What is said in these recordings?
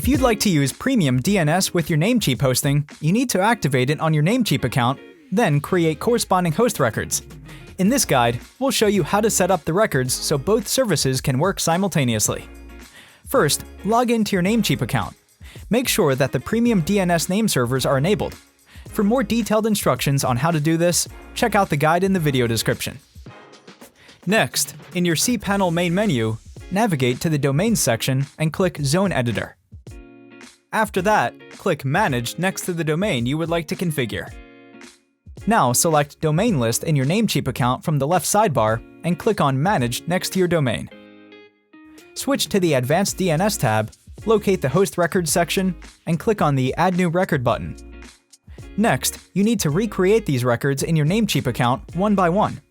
If you'd like to use PremiumDNS with your Namecheap hosting, you need to activate it on your Namecheap account, then create corresponding host records. In this guide, we'll show you how to set up the records so both services can work simultaneously. First, log into your Namecheap account. Make sure that the PremiumDNS name servers are enabled. For more detailed instructions on how to do this, check out the guide in the video description. Next, in your cPanel main menu, navigate to the Domains section and click Zone Editor. After that, click Manage next to the domain you would like to configure. Now select Domain List in your Namecheap account from the left sidebar and click on Manage next to your domain. Switch to the Advanced DNS tab, locate the Host Records section, and click on the Add New Record button. Next, you need to recreate these records in your Namecheap account one by one.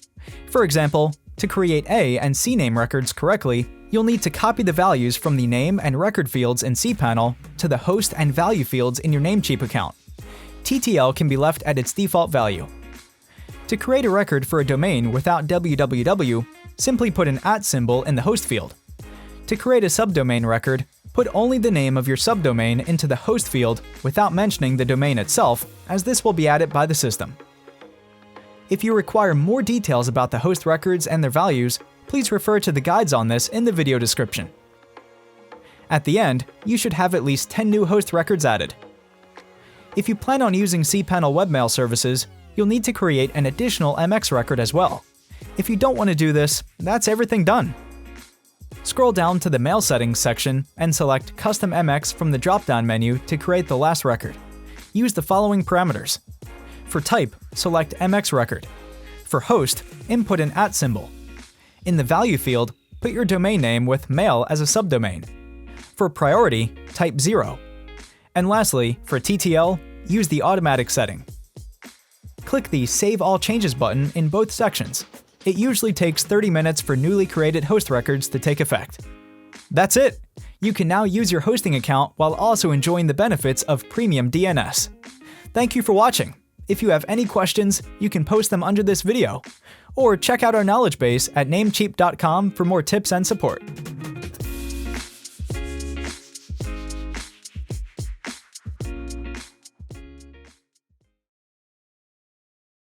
For example, to create A and CNAME records correctly, you'll need to copy the values from the name and record fields in cPanel to the host and value fields in your Namecheap account. TTL can be left at its default value. To create a record for a domain without www, simply put an @ symbol in the host field. To create a subdomain record, put only the name of your subdomain into the host field without mentioning the domain itself, as this will be added by the system. If you require more details about the host records and their values, please refer to the guides on this in the video description. At the end, you should have at least 10 new host records added. If you plan on using cPanel webmail services, you'll need to create an additional MX record as well. If you don't want to do this, that's everything done. Scroll down to the Mail Settings section and select Custom MX from the drop-down menu to create the last record. Use the following parameters. For type, select MX record. For host, input an @ symbol. In the value field, put your domain name with mail as a subdomain. For priority, type 0. And lastly, for TTL, use the automatic setting. Click the Save All Changes button in both sections. It usually takes 30 minutes for newly created host records to take effect. That's it! You can now use your hosting account while also enjoying the benefits of PremiumDNS. Thank you for watching. If you have any questions, you can post them under this video. Or check out our knowledge base at namecheap.com for more tips and support.